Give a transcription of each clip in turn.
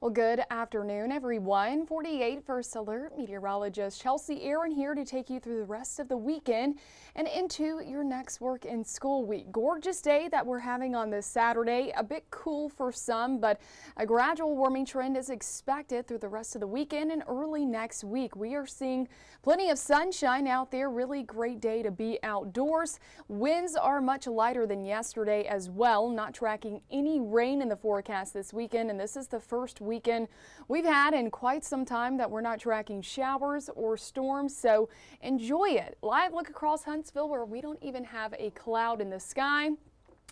Well, good afternoon, everyone. 48 First Alert meteorologist Chelsea Aaron here to take you through the rest of the weekend and into your next work and school week. Gorgeous day that we're having on this Saturday. A bit cool for some, but a gradual warming trend is expected through the rest of the weekend and early next week. We are seeing plenty of sunshine out there. Really great day to be outdoors. Winds are much lighter than yesterday as well. Not tracking any rain in the forecast this weekend, and this is the first weekend we've had in quite some time that we're not tracking showers or storms, so enjoy it. Live look across Huntsville where we don't even have a cloud in the sky.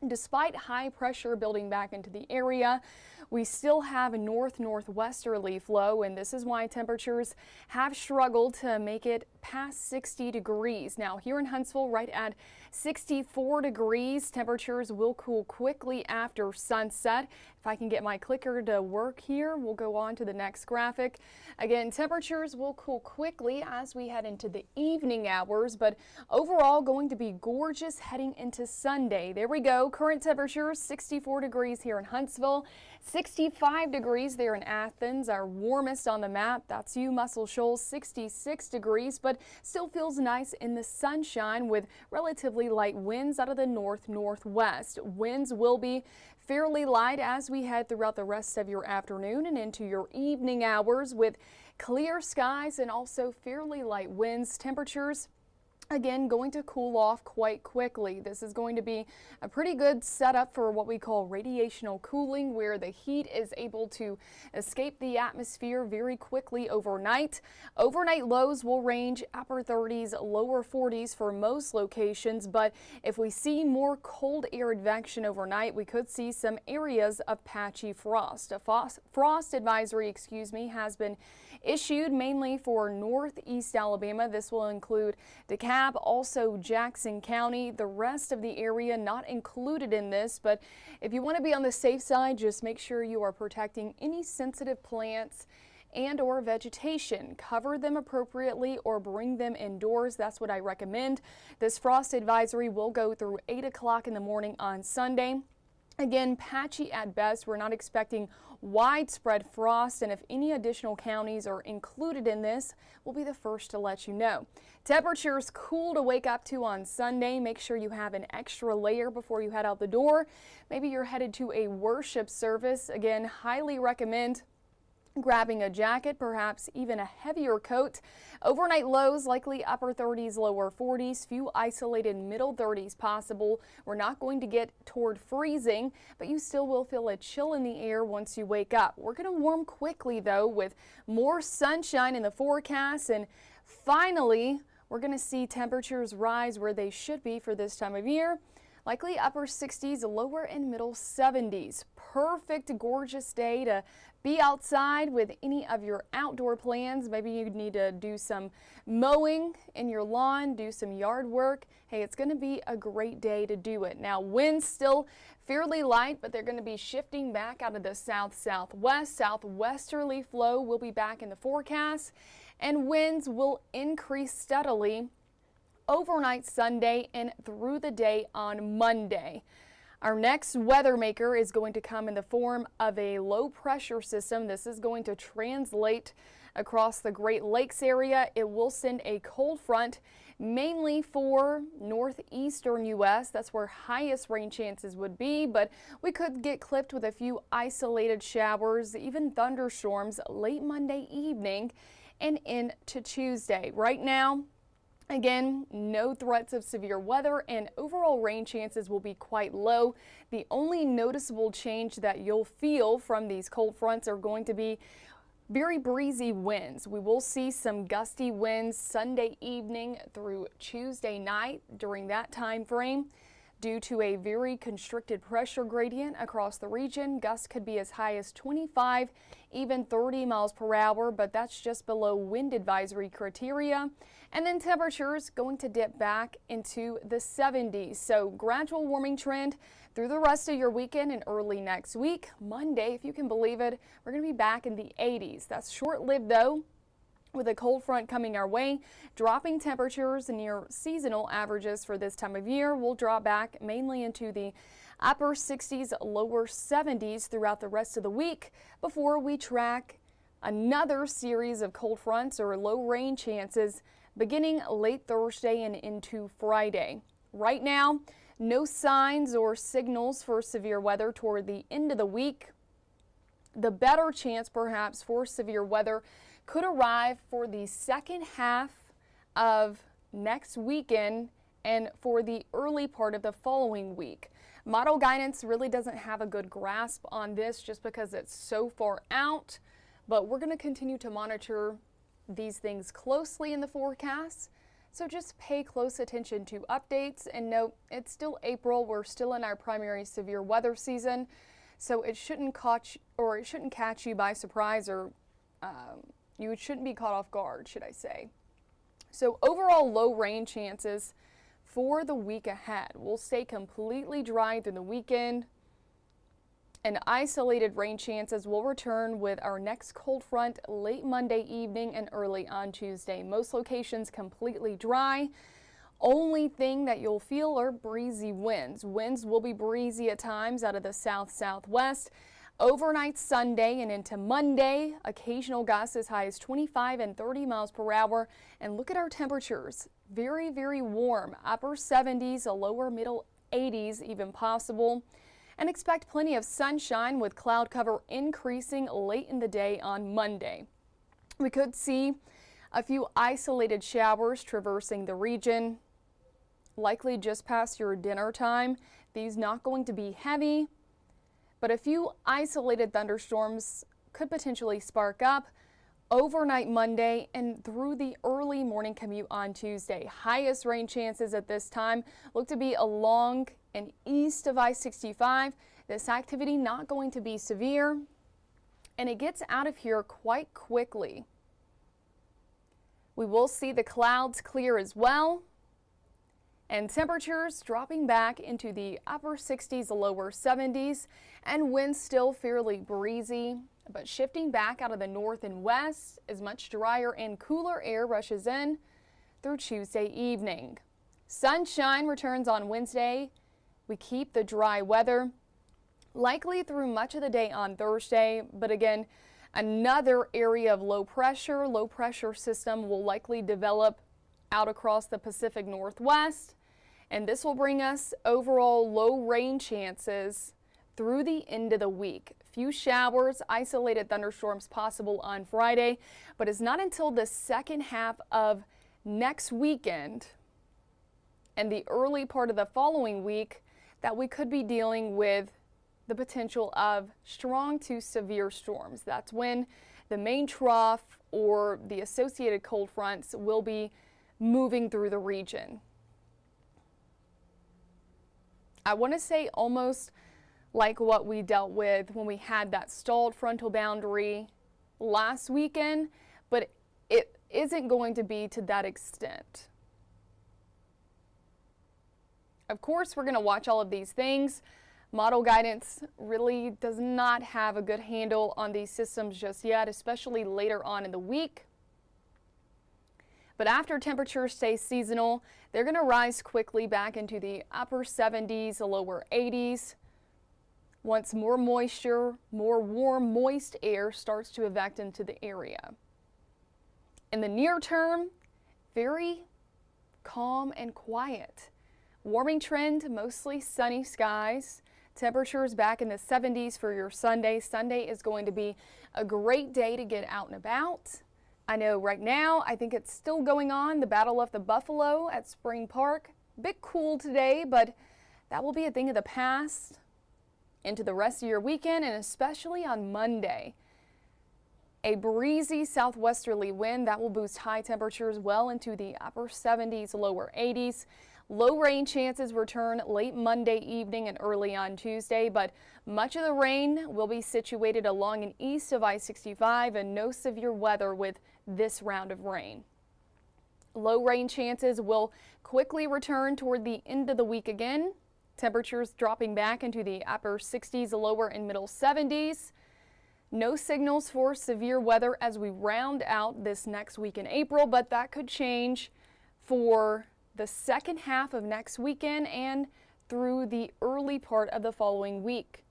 Despite high pressure building back into the area, we still have a northwesterly flow, and this is why temperatures have struggled to make it past 60 degrees. Now here in Huntsville, right at 64 degrees, temperatures will cool quickly after sunset. If I can get my clicker to work here, we'll go on to the next graphic. Again, temperatures will cool quickly as we head into the evening hours, but overall going to be gorgeous heading into Sunday. There we go. Current temperatures 64 degrees here in Huntsville, 65 degrees there in Athens, our warmest on the map. That's you, Muscle Shoals, 66 degrees, but still feels nice in the sunshine with relatively light winds out of the northwest. Winds will be fairly light as we head throughout the rest of your afternoon and into your evening hours with clear skies and also fairly light winds. Temperatures again going to cool off quite quickly. This is going to be a pretty good setup for what we call radiational cooling, where the heat is able to escape the atmosphere very quickly overnight. Overnight lows will range upper 30s, lower 40s for most locations, but if we see more cold air advection overnight, we could see some areas of patchy frost. A frost advisory, has been issued mainly for northeast Alabama. This will include DeKalb, also Jackson County. The rest of the area not included in this, but if you want to be on the safe side, just make sure you are protecting any sensitive plants and or vegetation. Cover them appropriately or bring them indoors. That's what I recommend. This frost advisory will go through 8 o'clock in the morning on Sunday. Again, patchy at best. We're not expecting widespread frost, and if any additional counties are included in this, we'll be the first to let you know. Temperatures cool to wake up to on Sunday. Make sure you have an extra layer before you head out the door. Maybe you're headed to a worship service. Again, highly recommend grabbing a jacket, perhaps even a heavier coat. Overnight lows likely upper 30s, lower 40s, few isolated middle 30s possible. We're not going to get toward freezing, but you still will feel a chill in the air once you wake up. We're going to warm quickly though with more sunshine in the forecast, and finally we're going to see temperatures rise where they should be for this time of year. Likely upper 60s, lower and middle 70s. Perfect, gorgeous day to be outside with any of your outdoor plans. Maybe you need to do some mowing in your lawn, do some yard work. Hey, it's going to be a great day to do it. Now, winds still fairly light, but they're going to be shifting back out of the southwest. Southwesterly flow will be back in the forecast, and winds will increase steadily overnight Sunday and through the day on Monday. Our next weather maker is going to come in the form of a low pressure system. This is going to translate across the Great Lakes area. It will send a cold front mainly for northeastern U.S. That's where highest rain chances would be, but we could get clipped with a few isolated showers, even thunderstorms late Monday evening and into Tuesday. Right now, again, no threats of severe weather, and overall rain chances will be quite low. The only noticeable change that you'll feel from these cold fronts are going to be very breezy winds. We will see some gusty winds Sunday evening through Tuesday night during that time frame. Due to a very constricted pressure gradient across the region, gusts could be as high as 25, even 30 miles per hour, but that's just below wind advisory criteria. And then temperatures going to dip back into the 70s. So gradual warming trend through the rest of your weekend and early next week. Monday, if you can believe it, we're going to be back in the 80s. That's short-lived though, with a cold front coming our way. Dropping temperatures near seasonal averages for this time of year will drop back mainly into the upper 60s, lower 70s throughout the rest of the week before we track another series of cold fronts or low rain chances beginning late Thursday and into Friday. Right now, no signs or signals for severe weather toward the end of the week. The better chance perhaps for severe weather could arrive for the second half of next weekend and for the early part of the following week. Model guidance really doesn't have a good grasp on this just because it's so far out, but we're going to continue to monitor these things closely in the forecast. So just pay close attention to updates and note it's still April. We're still in our primary severe weather season, so it shouldn't catch you by surprise, or you shouldn't be caught off guard, should I say. So overall low rain chances for the week ahead. We'll stay completely dry through the weekend, and isolated rain chances will return with our next cold front late Monday evening and early on Tuesday. Most locations completely dry. Only thing that you'll feel are breezy winds. Winds will be breezy at times out of the south-southwest. Overnight Sunday and into Monday, occasional gusts as high as 25 and 30 miles per hour. And look at our temperatures. Very, very warm. Upper 70s, a lower middle 80s even possible. And expect plenty of sunshine with cloud cover increasing late in the day on Monday. We could see a few isolated showers traversing the region, likely just past your dinner time. These not going to be heavy, but a few isolated thunderstorms could potentially spark up overnight Monday and through the early morning commute on Tuesday. Highest rain chances at this time look to be along and east of I-65. This activity not going to be severe, and it gets out of here quite quickly. We will see the clouds clear as well, and temperatures dropping back into the upper 60s, lower 70s, and winds still fairly breezy, but shifting back out of the north and west as much drier and cooler air rushes in through Tuesday evening. Sunshine returns on Wednesday. We keep the dry weather likely through much of the day on Thursday, but again, another area of low pressure system will likely develop out across the Pacific Northwest, and this will bring us overall low rain chances through the end of the week. Few showers, isolated thunderstorms possible on Friday, but it's not until the second half of next weekend and the early part of the following week that we could be dealing with the potential of strong to severe storms. That's when the main trough or the associated cold fronts will be moving through the region. I want to say almost like what we dealt with when we had that stalled frontal boundary last weekend, but it isn't going to be to that extent. Of course, we're going to watch all of these things. Model guidance really does not have a good handle on these systems just yet, especially later on in the week. But after temperatures stay seasonal, they're going to rise quickly back into the upper 70s, lower 80s. Once more moisture, more warm, moist air starts to evac into the area. In the near term, very calm and quiet. Warming trend, mostly sunny skies. Temperatures back in the 70s for your Sunday. Sunday is going to be a great day to get out and about. I know right now, I think it's still going on, the Battle of the Buffalo at Spring Park. Bit cool today, but that will be a thing of the past into the rest of your weekend, and especially on Monday. A breezy southwesterly wind that will boost high temperatures well into the upper 70s, lower 80s. Low rain chances return late Monday evening and early on Tuesday, but much of the rain will be situated along and east of I-65 and no severe weather with this round of rain. Low rain chances will quickly return toward the end of the week again. Temperatures dropping back into the upper 60s, lower and middle 70s. No signals for severe weather as we round out this next week in April, but that could change for the second half of next weekend and through the early part of the following week.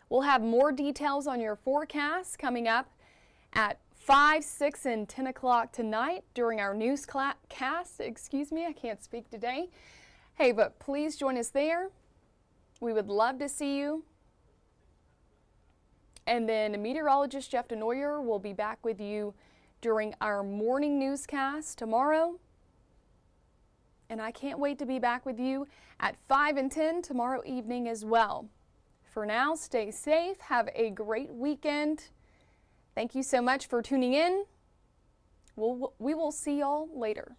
We'll have more details on your forecast coming up at 5, 6, and 10 o'clock tonight during our newscast. Excuse me, I can't speak today. Hey, but please join us there. We would love to see you. And then meteorologist Jeff DeNoyer will be back with you during our morning newscast tomorrow. And I can't wait to be back with you at 5 and 10 tomorrow evening as well. For now, stay safe. Have a great weekend. Thank you so much for tuning in. We will see y'all later.